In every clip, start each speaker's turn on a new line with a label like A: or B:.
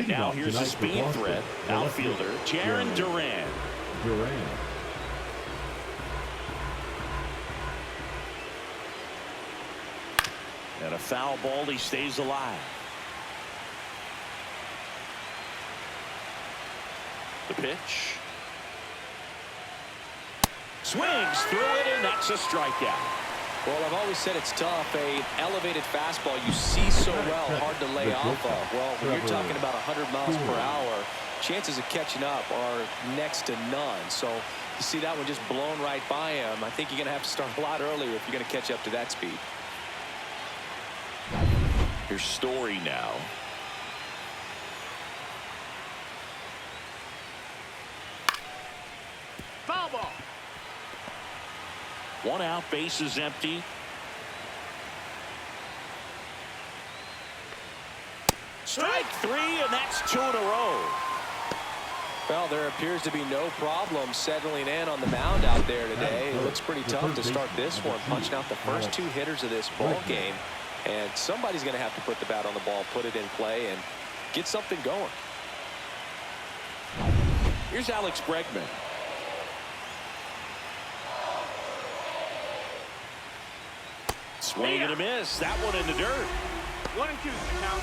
A: And now here's a speed threat, outfielder Jarren Duran. And a foul ball, he stays alive. The pitch. Swings through it, and that's a strikeout.
B: Well, I've always said it's tough. An elevated fastball you see so well, hard to lay off of. Well, when you're talking about 100 miles per hour, chances of catching up are next to none. So you see that one just blown right by him. I think you're going to have to start a lot earlier if you're going to catch up to that speed.
A: Here's Story now.
C: Foul ball.
A: One out, base is empty. Strike three, and that's 2 in a row.
B: Well, there appears to be no problem settling in on the mound out there today. It looks pretty tough to start this one, punching out the first 2 hitters of this ball game. And somebody's going to have to put the bat on the ball, put it in play, and get something going.
A: Here's Alex Bregman. Swing and a miss. That one in the dirt.
C: 1-2 the count.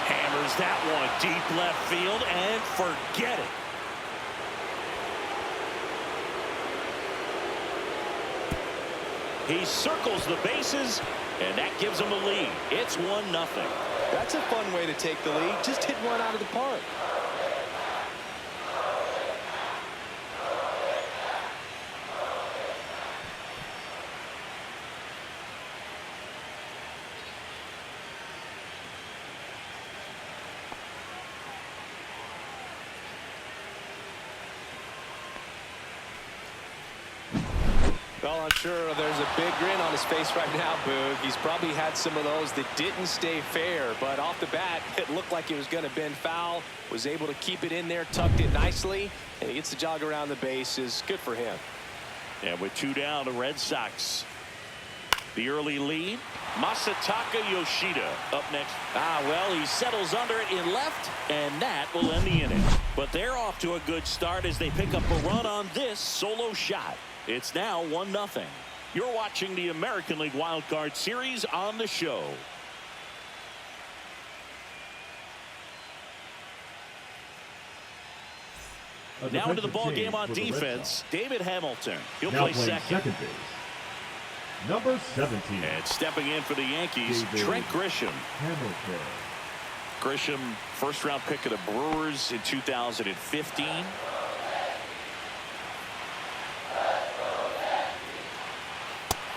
A: Hammers that one deep left field and forget it. He circles the bases, and that gives him a lead. It's 1-0.
B: That's a fun way to take the lead. Just hit one out of the park. Well, I'm sure there's a big grin on his face right now, Boog. He's probably had some of those that didn't stay fair, but off the bat, it looked like it was going to bend foul. Was able to keep it in there, tucked it nicely, and he gets the jog around the bases. Good for him.
A: And with 2 down, the Red Sox. The early lead, Masataka Yoshida up next. Well, he settles under it in left, and that will end the inning. But they're off to a good start as they pick up a run on this solo shot. It's now 1-0. You're watching the American League Wild Card Series on the show. Now into the ball game on defense, David Hamilton. He'll play second base.
D: Number 17.
A: And stepping in for the Yankees, Trent Grisham. Grisham, first-round pick of the Brewers in 2015.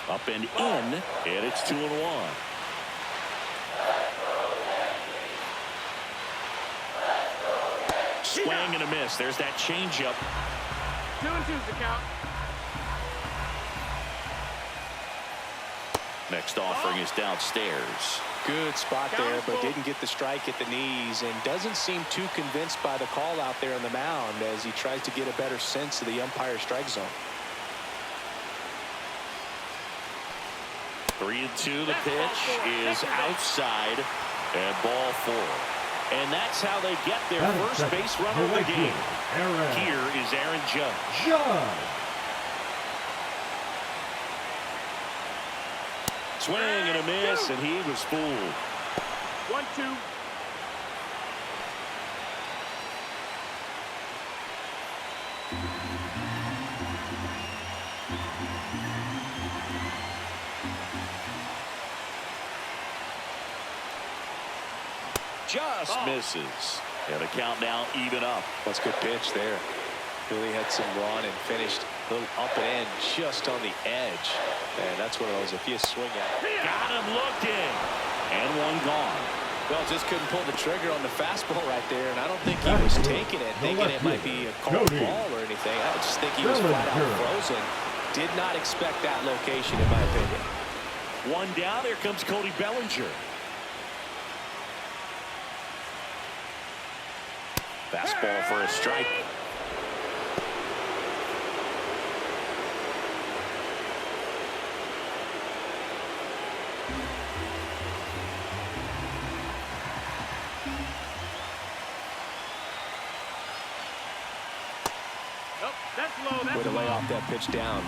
A: Up and in, and it's 2-1. Swing and a miss. There's that changeup.
C: 2-2 the count.
A: Next offering is downstairs.
B: Good spot there, but didn't get the strike at the knees and doesn't seem too convinced by the call out there on the mound as he tries to get a better sense of the umpire's strike zone.
A: 3-2. The pitch is outside and ball 4. And that's how they get their first base runner of the game. Here is Aaron Judge. Swing and a miss, and he was fooled.
C: 1-2.
A: Just misses. And the count now even up.
B: That's a good pitch there. Really had some run and finished a little up and in just on the edge. And that's what it was. If you swing at it.
A: Got him looking. And one gone.
B: Well, just couldn't pull the trigger on the fastball right there. And I don't think he was taking it, thinking it might be a called ball or anything. I just think he was flat out frozen. Did not expect that location, in my opinion.
A: One down. Here comes Cody Bellinger. Fastball for a strike.
C: Oh, that's low. That's
B: Way to lay
C: low.
B: off that pitch down.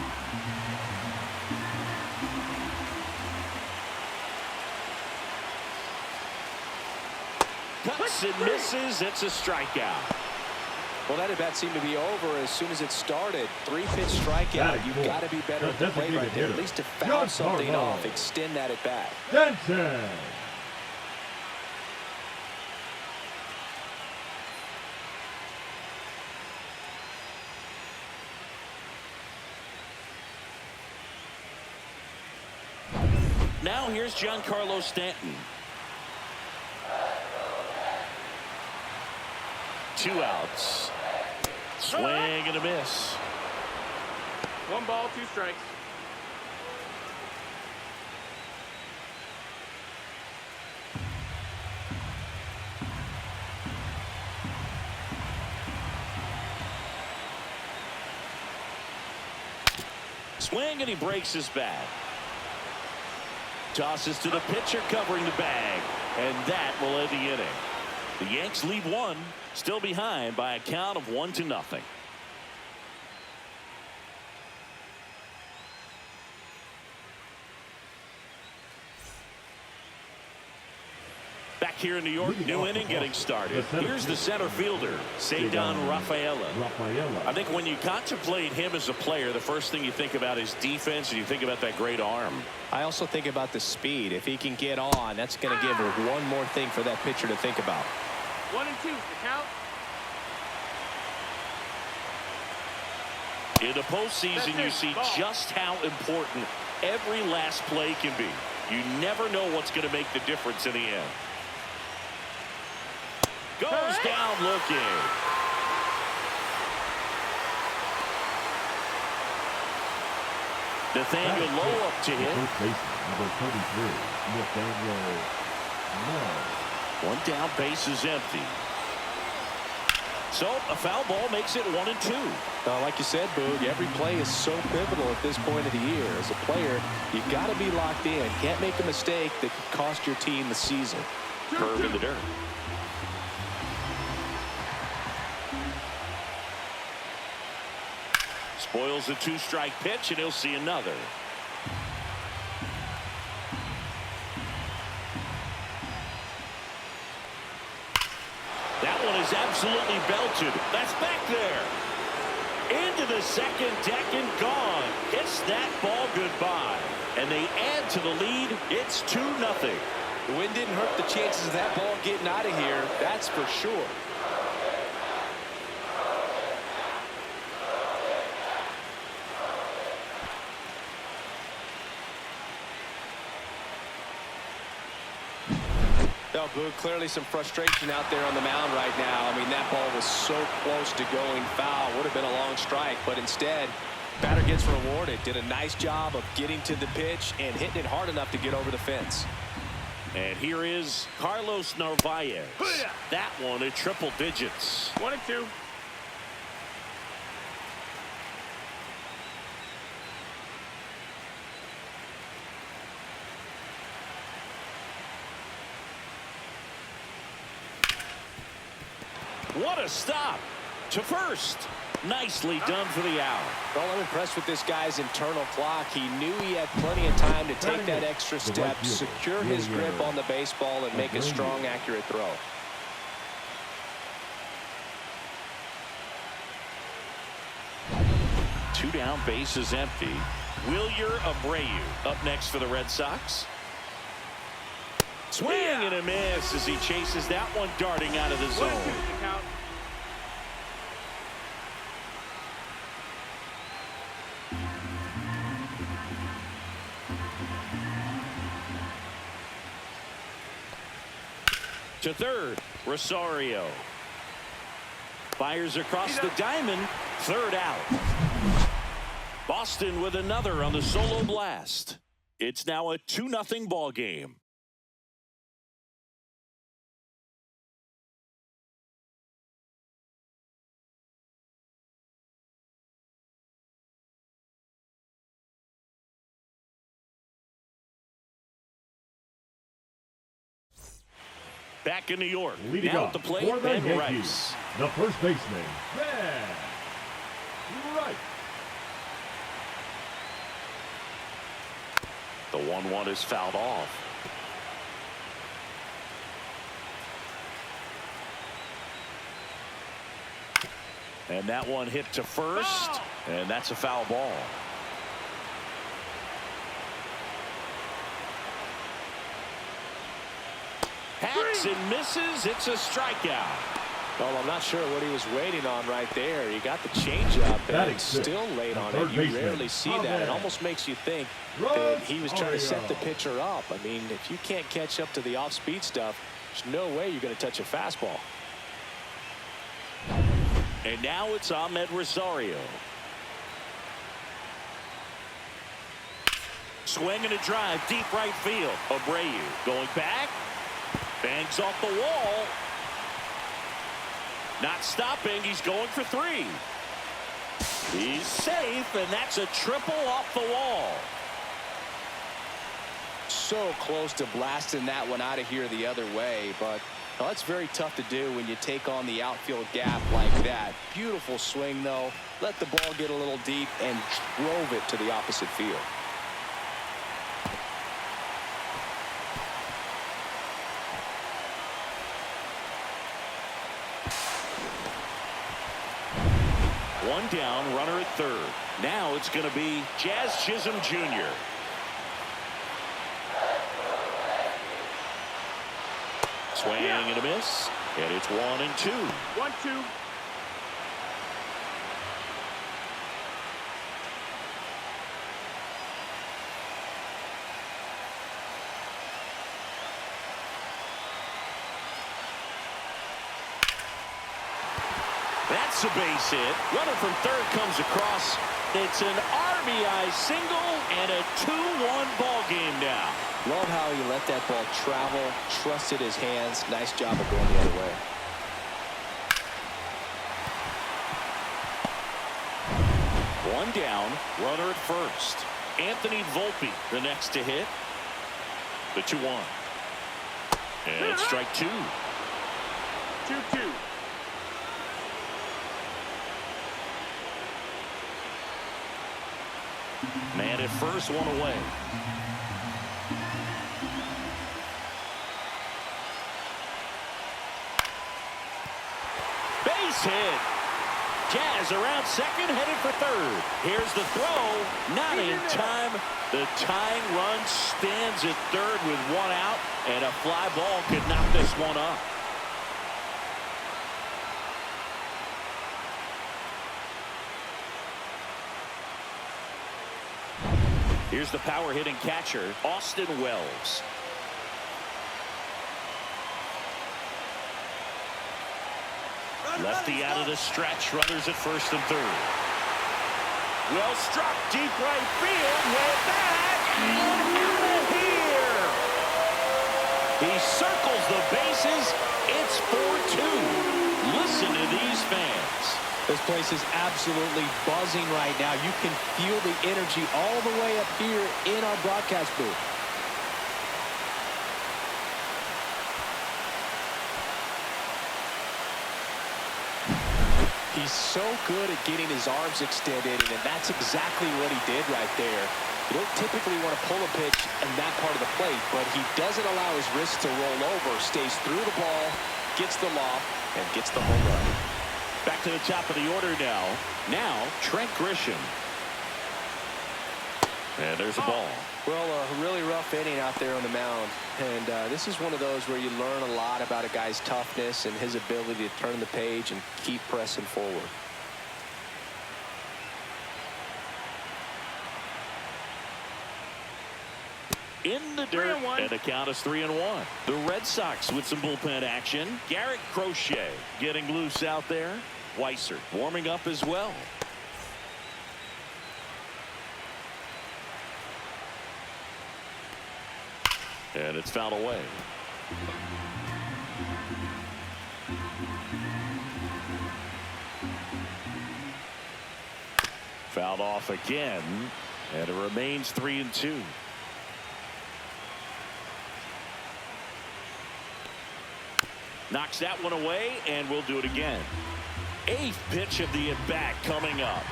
A: Cuts and misses. It's a strikeout.
B: Well, that at-bat seemed to be over as soon as it started. 3-pitch strikeout. You've got to be better at the plate right there, at least to foul something off, extend that at-bat.
D: Denton.
A: Now here's Giancarlo Stanton. 2 outs. Swing and a miss.
C: 1 ball, 2 strikes.
A: Swing and he breaks his bat. Tosses to the pitcher covering the bag. And that will end the inning. The Yanks lead 1, still behind by a count of 1-0. Back here in New York, new inning getting started. Here's the center fielder, Cedar Rafaela. I think when you contemplate him as a player, the first thing you think about is defense, and you think about that great arm.
B: I also think about the speed. If he can get on, that's going to give her one more thing for that pitcher to think about.
C: 1 and 2 is the count.
A: In the postseason, you see just how important every last play can be. You never know what's going to make the difference in the end. Goes down looking. Nathaniel Lowe up to hit.
D: Number 33, Nathaniel Lowe.
A: 1 down, base is empty. So a foul ball makes it 1-2.
B: Like you said, Boog, every play is so pivotal at this point of the year. As a player, you've got to be locked in. Can't make a mistake that could cost your team the season.
A: Curve in the dirt. Spoils a 2-strike pitch, and he'll see another. That one is absolutely belted. That's back there. Into the second deck and gone. Hits that ball goodbye. And they add to the lead. It's 2-0.
B: The wind didn't hurt the chances of that ball getting out of here. That's for sure. No, Boog, clearly some frustration out there on the mound right now. I mean, that ball was so close to going foul. Would have been a long strike, but instead, batter gets rewarded. Did a nice job of getting to the pitch and hitting it hard enough to get over the fence.
A: And here is Carlos Narvaez. That one at triple digits.
C: 1 and 2.
A: What a stop to first. Nicely done for the out.
B: Well, I'm impressed with this guy's internal clock. He knew he had plenty of time to take that extra step, secure his grip on the baseball, and make a strong, accurate throw.
A: Two down, base is empty. Wilyer Abreu up next for the Red Sox. Swing and a miss as he chases that one darting out of the
C: 1
A: zone.
C: and 2 is the count.
A: To third, Rosario. Fires across the diamond. 3rd out. Boston with another on the solo blast. It's now a 2-0 ball game. back in New York.
D: Leading
A: Now
D: up
A: at the plate,
D: for the
A: Ben
D: Yankees,
A: Rice.
D: the first baseman, Ben Rice.
A: The 1-1 is fouled off. And that one hit to first, and that's a foul ball. Hacks and misses. It's a strikeout.
B: Well, I'm not sure what he was waiting on right there. He got the changeup and still late on it. You rarely see that. It almost makes you think that he was trying to set the pitcher up. I mean, if you can't catch up to the off-speed stuff, there's no way you're going to touch a fastball.
A: And now it's Ahmed Rosario. Swing and a drive, deep right field. Abreu going back. Bangs off the wall. Not stopping. He's going for 3. He's safe, and that's a triple off the wall.
B: So close to blasting that one out of here the other way, but well, that's very tough to do when you take on the outfield gap like that. Beautiful swing, though. Let the ball get a little deep and drove it to the opposite field.
A: One down, runner at third. Now it's going to be Jazz Chisholm Jr. Swing and a miss, and it's 1-2.
C: 1-2.
A: That's a base hit. Runner from third comes across. It's an RBI single and a 2-1 ball game now.
B: Love how he let that ball travel, trusted his hands. Nice job of going the other way.
A: One down, runner at first. Anthony Volpe, the next to hit. The 2-1. And strike 2.
C: 2-2.
A: Man at first, one away. Base hit. Jazz around second, headed for third. Here's the throw. Not in time. The tying run stands at third with 1 out, and a fly ball could knock this one up. Here's the power hitting catcher, Austin Wells. Lefty out of the stretch, runners at first and third. Well struck deep right field, way back, and out of here. He circles the bases. It's 4-2. Listen to these fans.
B: This place is absolutely buzzing right now. You can feel the energy all the way up here in our broadcast booth. He's so good at getting his arms extended, and that's exactly what he did right there. You don't typically want to pull a pitch in that part of the plate, but he doesn't allow his wrist to roll over, stays through the ball, gets the loft, and gets the home run.
A: Back to the top of the order now. Now, Trent Grisham. And there's a ball.
B: Well, a really rough inning out there on the mound. And this is one of those where you learn a lot about a guy's toughness and his ability to turn the page and keep pressing forward.
A: In the dirt, and the count is 3-1. The Red Sox with some bullpen action. Garrett Crochet getting loose out there. Weiser warming up as well. And it's fouled away. Fouled off again, and it remains 3-2. Knocks that one away, and we'll do it again. 8th pitch of the at-bat coming up.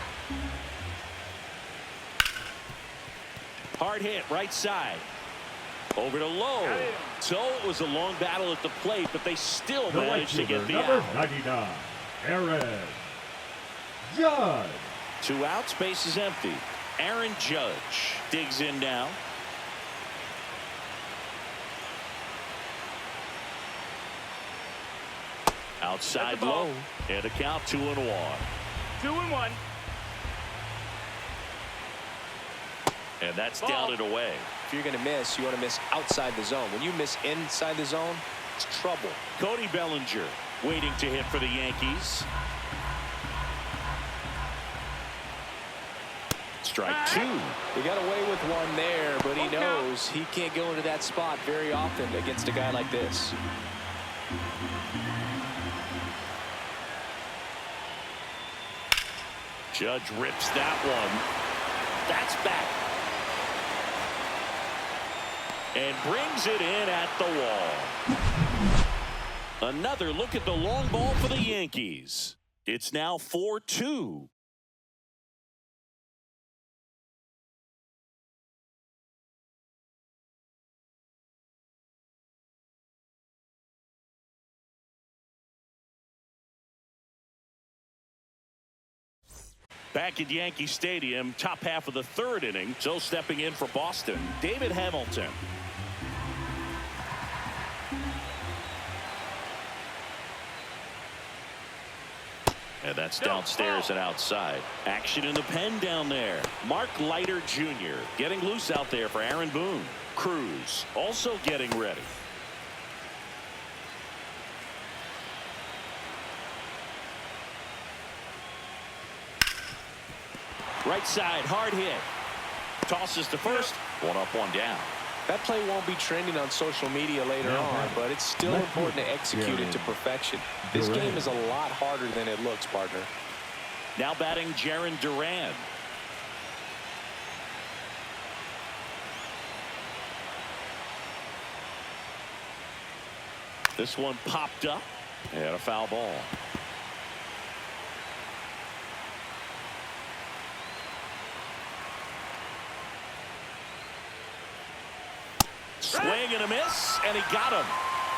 A: Hard hit, right side. Over to Lowe. So it was a long battle at the plate, but they still managed to get the
D: number
A: out.
D: 99, Aaron Judge.
A: 2 outs, base is empty. Aaron Judge digs in now. Outside Lowe. And a count 2-1.
C: 2-1.
A: And that's down and away.
B: If you're going to miss, you want to miss outside the zone. When you miss inside the zone, it's trouble.
A: Cody Bellinger waiting to hit for the Yankees. Strike 2.
B: He got away with one there, but he knows he can't go into that spot very often against a guy like this.
A: Judge rips that one. That's back. And brings it in at the wall. Another look at the long ball for the Yankees. It's now 4-2. Back at Yankee Stadium, top half of the 3rd inning. So stepping in for Boston, David Hamilton. And that's downstairs and outside. Action in the pen down there. Mark Leiter Jr. getting loose out there for Aaron Boone. Cruz also getting ready. Right side, hard hit. Tosses to first. 1 up, 1 down.
B: That play won't be trending on social media later on, but it's still important to execute it to perfection. This game is a lot harder than it looks, partner.
A: Now batting Jarren Duran. This one popped up and a foul ball. Swing and a miss, and he got him.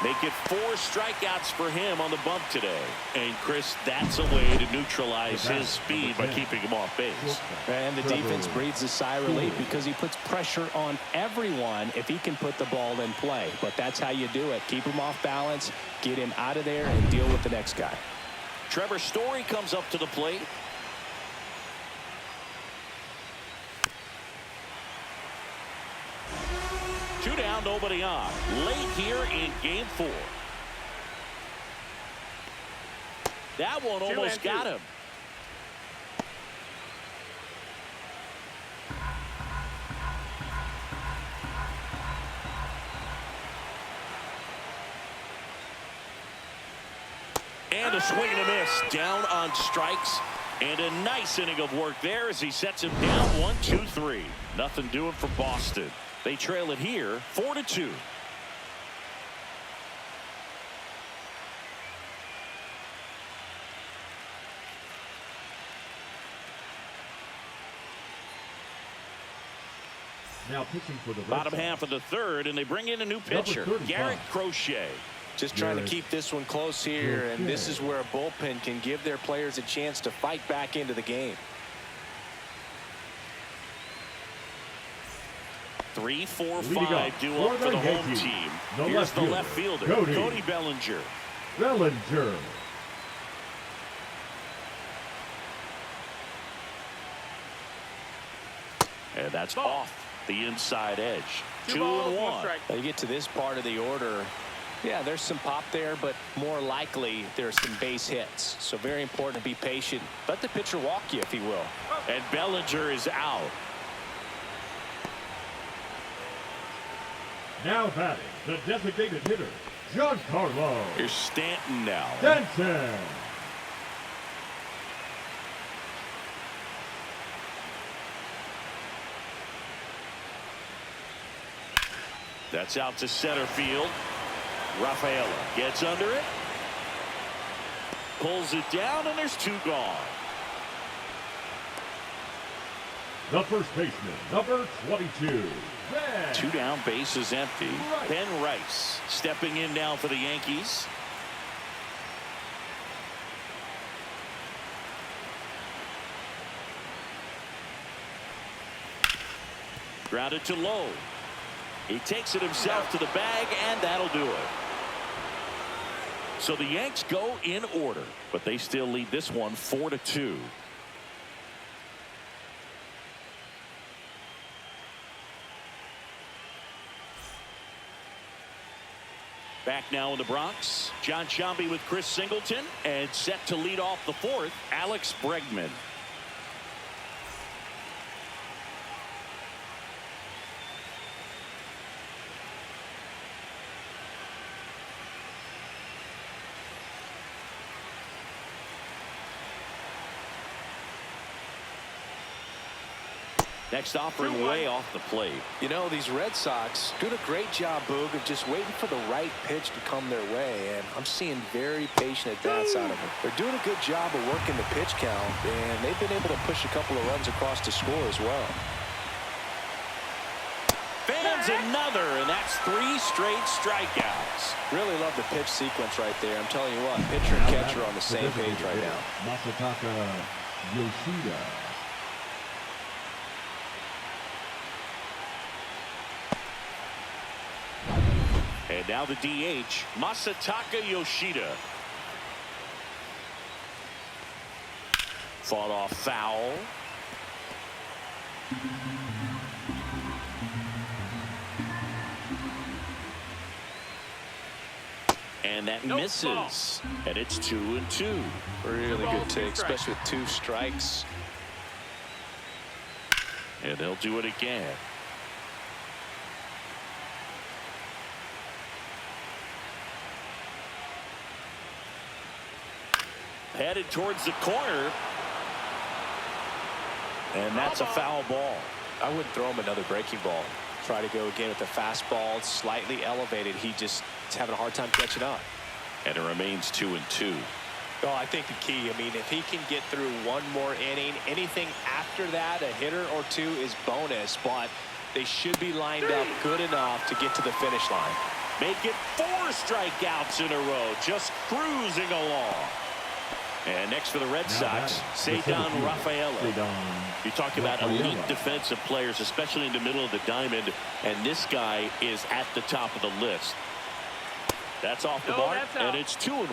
A: Make it 4 strikeouts for him on the bump today. And Chris, that's a way to neutralize his speed by keeping him off base.
E: And the defense breathes a sigh of relief because he puts pressure on everyone if he can put the ball in play. But that's how you do it. Keep him off balance, get him out of there, and deal with the next guy.
A: Trevor Story comes up to the plate. Two down, nobody on. Late here in game 4. That one almost got him. And a swing and a miss. Down on strikes. And a nice inning of work there as he sets him down 1-2-3. Nothing doing for Boston. They trail it here 4-2.
D: Now pitching for the
A: Bottom half of the 3rd, and they bring in a new pitcher, Garrett Crochet.
B: Just trying to keep this one close here, and this is where a bullpen can give their players a chance to fight back into the game.
A: 3-4-5 due up for the home team. Here's the left fielder, Cody Bellinger. And that's off the inside edge. 2-1.
B: You get to this part of the order. Yeah, there's some pop there, but more likely there's some base hits. So very important to be patient. Let the pitcher walk you, if he will.
A: And Bellinger is out.
D: Now batting, the designated hitter, Giancarlo.
A: Here's Stanton now.
D: Stanton.
A: That's out to center field. Rafaela gets under it, Pulls it down, and there's 2 gone.
D: The first baseman, number 22.
A: 2 down, bases empty. Ben Rice stepping in now for the Yankees. Grounded to Lowe. He takes it himself to the bag, and that'll do it. So the Yanks go in order, but they still lead this one 4-2. Back now in the Bronx, John Sciambi with Chris Singleton, and set to lead off the 4th, Alex Bregman. Next offering way off the plate.
B: You know, these Red Sox doing a great job, Boog, of just waiting for the right pitch to come their way, and I'm seeing very patient at-bats out of them. They're doing a good job of working the pitch count, and they've been able to push a couple of runs across the score as well.
A: Fans another, and that's 3 straight strikeouts.
B: Really love the pitch sequence right there. I'm telling you what, pitcher and catcher on the same page right now.
D: Masataka Yoshida.
A: And now the DH, Masataka Yoshida. Fought off foul. And that misses. And it's 2-2.
B: Really good take, especially with 2 strikes.
A: And they'll do it again. Headed towards the corner. And that's a foul ball.
B: I wouldn't throw him another breaking ball. Try to go again with the fastball, slightly elevated. He's having a hard time catching up.
A: And it remains 2-2.
E: Oh, I think the key, I mean, if he can get through 1 more inning, anything after that, a hitter or 2 is bonus, but they should be lined up good enough to get to the finish line.
A: Make it 4 strikeouts in a row, just cruising along. And next for the Red Sox, Ceddanne Rafaela. You talk about elite defensive players, especially in the middle of the diamond, and this guy is at the top of the list. That's off the mark, and it's 2-1.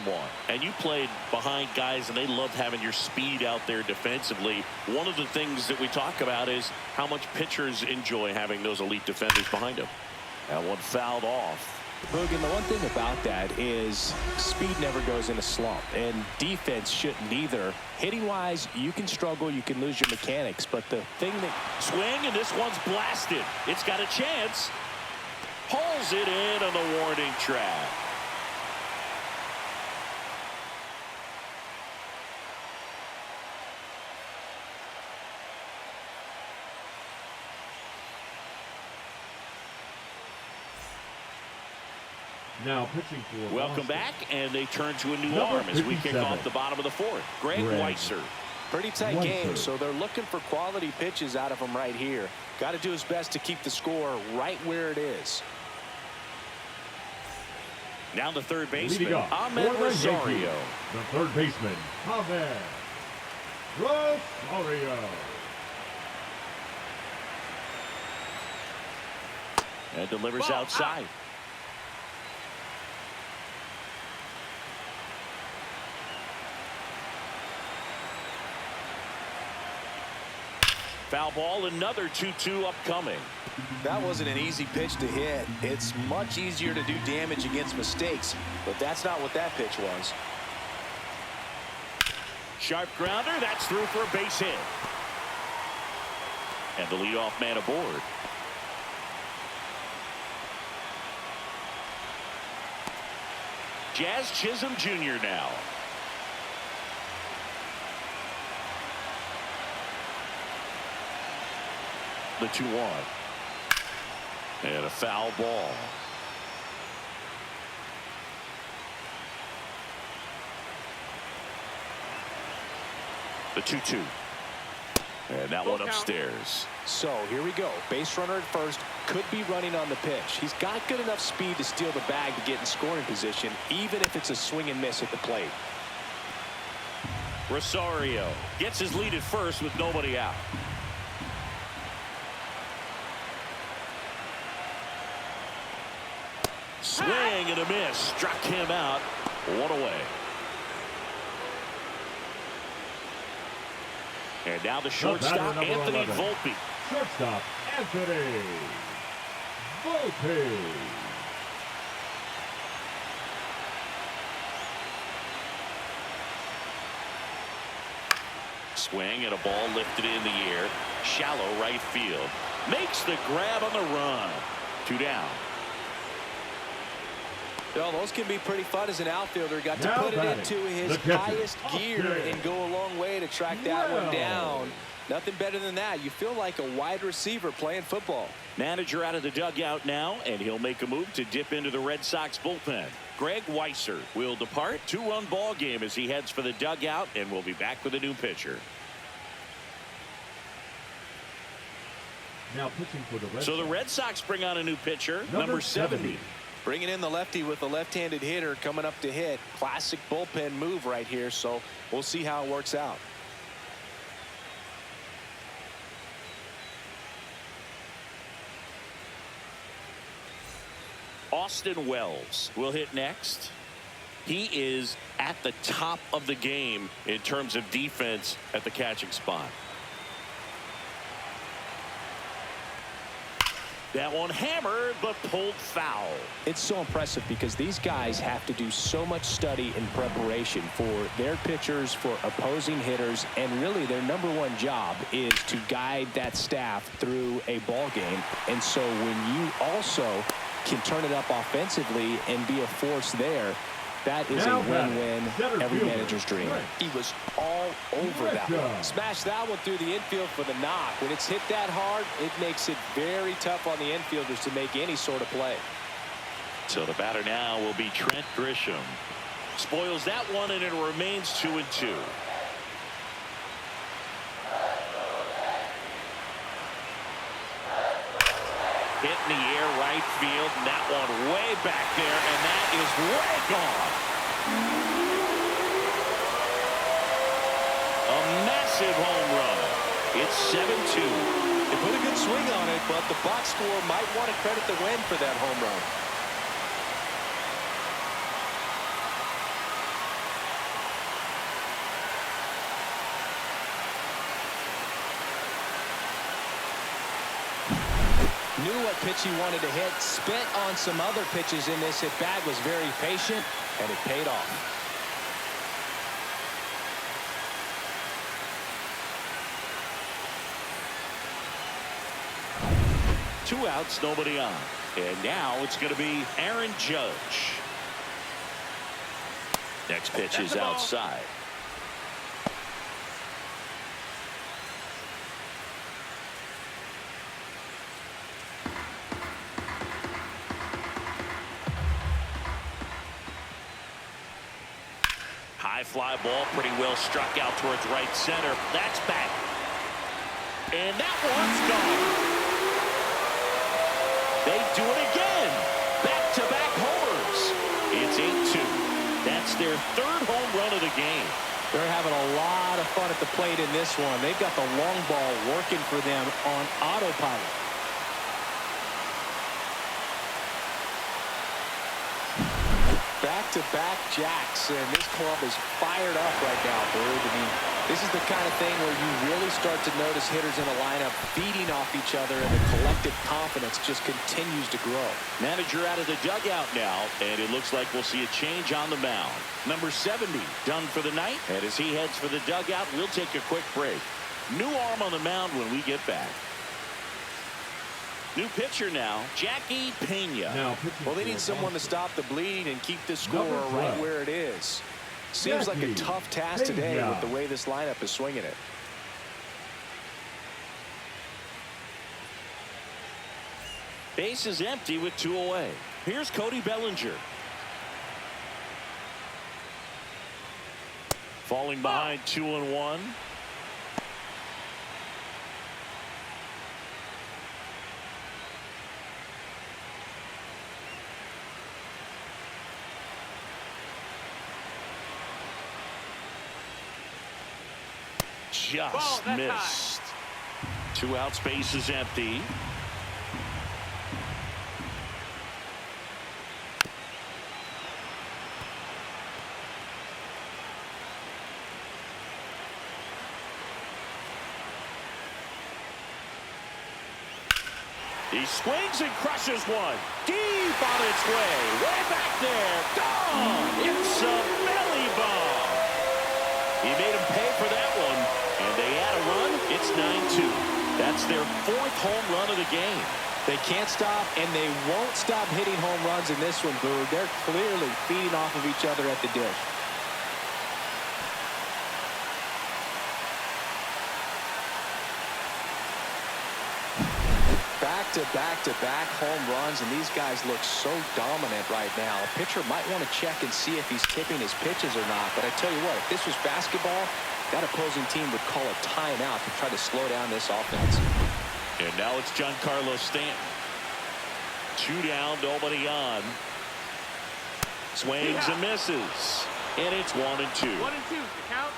A: And you played behind guys, and they love having your speed out there defensively. One of the things that we talk about is how much pitchers enjoy having those elite defenders behind them. That one fouled off.
E: Boog, and the one thing about that is speed never goes in a slump, and defense shouldn't either. Hitting-wise, you can struggle, you can lose your mechanics, but the thing that...
A: Swing, and this one's blasted. It's got a chance. Pulls it in on the warning track.
D: Now pitching for
A: Welcome back, and they turn to a new arm as we kick off the bottom of the 4th. Greg Weisser.
B: Pretty tight game, so they're looking for quality pitches out of him right here. Got to do his best to keep the score right where it is.
A: Now the third baseman, Ahmed Rosario.
D: The third baseman, Ahmed Rosario.
A: And delivers outside. Foul ball, another 2-2 upcoming.
B: That wasn't an easy pitch to hit. It's much easier to do damage against mistakes, but that's not what that pitch was.
A: Sharp grounder, that's through for a base hit. And the leadoff man aboard. Jazz Chisholm Jr. now. The 2-1. And a foul ball. The 2-2. And that one upstairs.
B: So here we go. Base runner at first. Could be running on the pitch. He's got good enough speed to steal the bag to get in scoring position, even if it's a swing and miss at the plate.
A: Rosario gets his lead at first with nobody out. Swing and a miss. Struck him out. One away. And now the shortstop, Anthony
D: 11.
A: Volpe.
D: Shortstop, Anthony Volpe.
A: Swing and a ball lifted in the air. Shallow right field. Makes the grab on the run. 2 down.
B: Well, those can be pretty fun as an outfielder. Got to
D: Now
B: put it
D: batting,
B: into his
D: the catcher,
B: highest gear
D: Austin.
B: and go a long way to track that one
D: Well.
B: down. Nothing better than that. You feel like a wide receiver playing football.
A: Manager out of the dugout now, and he'll make a move to dip into the Red Sox bullpen. Greg Weisser will depart. 2-run ball game as he heads for the dugout, and we'll be back with a new pitcher.
D: Now pitching for the Red
A: So the
D: Sox.
A: Red Sox bring on a new pitcher,
D: Number
A: number 70.
B: Bringing in the lefty with a left-handed hitter coming up to hit. Classic bullpen move right here, so we'll see how it works out.
A: Austin Wells will hit next. He is at the top of the game in terms of defense at the catching spot. That one hammered, but pulled foul.
E: It's so impressive because these guys have to do so much study and preparation for their pitchers, for opposing hitters, and really their #1 job is to guide that staff through a ball game. And so when you also can turn it up offensively and be a force there, that is
D: Now
E: a win-win,
D: center
E: every
D: fielder,
E: manager's dream.
D: Red.
B: He was all over that one. Smashed that one through the infield for the knock. When it's hit that hard, it makes it very tough on the infielders to make any sort of play.
A: So the batter now will be Trent Grisham. Spoils that one, and it remains 2-2. Hit in the air right field, and that one way back there, and that is way gone. A massive home run. It's 7-2.
B: They put a good swing on it, but the box score might want to credit the win for that home run. Knew what pitch he wanted to hit, spent on some other pitches in this at bat, was very patient, and it paid off.
A: Two outs, nobody on. And now it's going to be Aaron Judge. Next pitch is outside. High fly ball, pretty well struck out towards right center. That's back. And that one's gone. They do it again. Back-to-back homers. It's 8-2. That's their 3rd home run of the game.
B: They're having a lot of fun at the plate in this one. They've got the long ball working for them on autopilot. Back-to-back jacks, and this club is fired up right now, Bird. I mean, this is the kind of thing where you really start to notice hitters in a lineup feeding off each other, and the collective confidence just continues to grow.
A: Manager out of the dugout now, and it looks like we'll see a change on the mound. Number 70 done for the night, and as he heads for the dugout, we'll take a quick break. New arm on the mound when we get back. New pitcher now, Jackie Pena.
D: Now pitching
B: Well, they
D: for
B: need someone to
D: Boston.
B: stop the bleeding and keep the score
D: Number
B: right
D: 12.
B: where it is. Seems like a
D: Jackie
B: tough task today
D: Pena.
B: with the way this lineup is swinging it.
A: Base is empty with 2 away. Here's Cody Bellinger. Falling behind 2-1. just missed. 2 outs, base is empty. He swings and crushes one. Deep on its way. Way back there. Gone. It's a belly bomb. He made him pay for that one. And they add a run. It's 9-2. That's their 4th home run of the game.
B: They can't stop, and they won't stop hitting home runs in this one, Boo. They're clearly feeding off of each other at the dish. Back-to-back-to-back home runs, and these guys look so dominant right now. A pitcher might want to check and see if he's tipping his pitches or not. But I tell you what, if this was basketball, that opposing team would call a timeout to try to slow down this offense.
A: And now it's Giancarlo Stanton. 2 down, nobody on. Swings and misses. And it's 1-2.
C: 1-2, the count.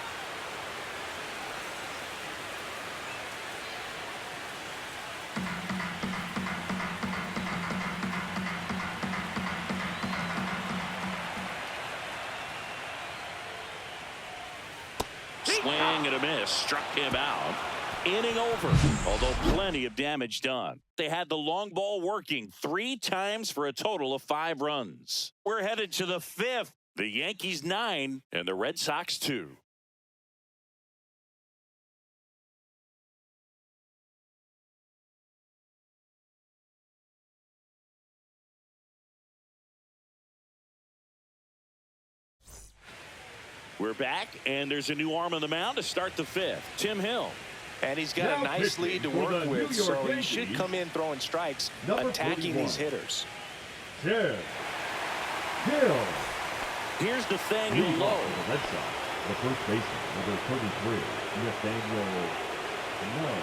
A: Swing and a miss. Struck him out. Inning over, although plenty of damage done. They had the long ball working 3 times for a total of 5 runs. We're headed to the 5th. The Yankees 9 and the Red Sox 2. We're back, and there's a new arm on the mound to start the 5th. Tim Hill.
B: And he's got a nice lead to work with, so he should come in throwing strikes, attacking these hitters.
D: Tim Hill.
A: Here's Nathaniel Lowe.
D: The Red Sox, the first baseman, number 33, Nathaniel Lowe.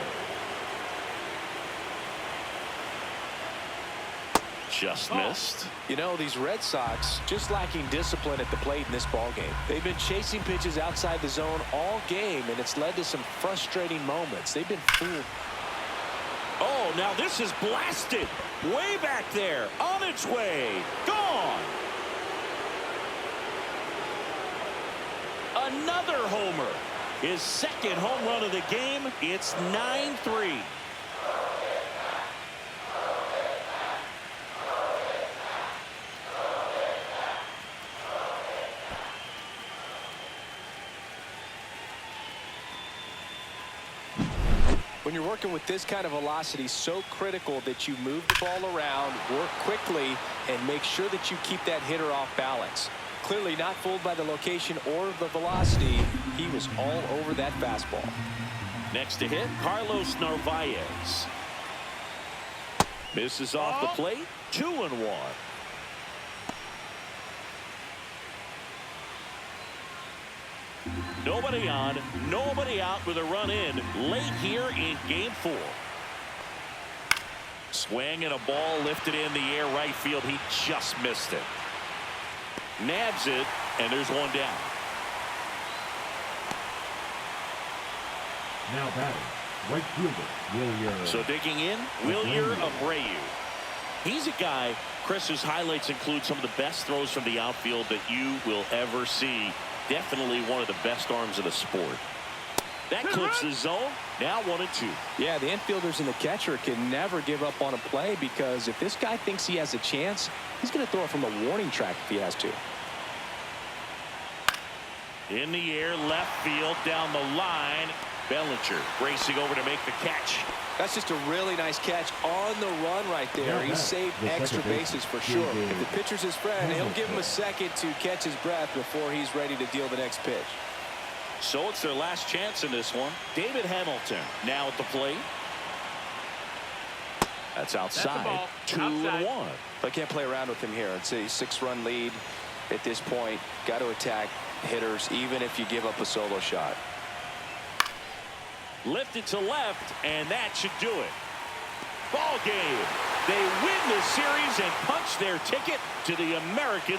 A: Just missed.
B: You know, these Red Sox just lacking discipline at the plate in this ballgame. They've been chasing pitches outside the zone all game, and it's led to some frustrating moments. They've been fooled.
A: Oh, now this is blasted. Way back there. On its way. Gone. Another homer. His 2nd home run of the game. It's 9-3.
B: When you're working with this kind of velocity, so critical that you move the ball around, work quickly, and make sure that you keep that hitter off balance. Clearly not fooled by the location or the velocity. He was all over that fastball.
A: Next to hit, Carlos Narvaez. Misses off the plate. 2-1. Nobody on, nobody out with a run in late here in game 4. Swing and a ball lifted in the air right field. He just missed it. Nabs it, and there's one down.
D: Now batting, right fielder, Wilyer.
A: So digging in, Wilyer Abreu. He's a guy, Chris, whose highlights include some of the best throws from the outfield that you will ever see. Definitely one of the best arms of the sport. That clips the zone. Now 1-2.
B: Yeah, the infielders and the catcher can never give up on a play, because if this guy thinks he has a chance, he's going to throw it from a warning track if he has to.
A: In the air, left field, down the line. Bellinger racing over to make the catch.
B: That's just a really nice catch on the run right there. He saved extra bases for sure. If the pitcher's his friend, he'll give him a second to catch his breath before he's ready to deal the next pitch.
A: So it's their last chance in this one. David Hamilton now at the plate. That's outside. 2-1.
B: They can't play around with him here. It's a 6-run lead at this point. Got to attack hitters even if you give up a solo shot.
A: Lifted to left, and that should do it. Ball game. They win the series and punch their ticket to the American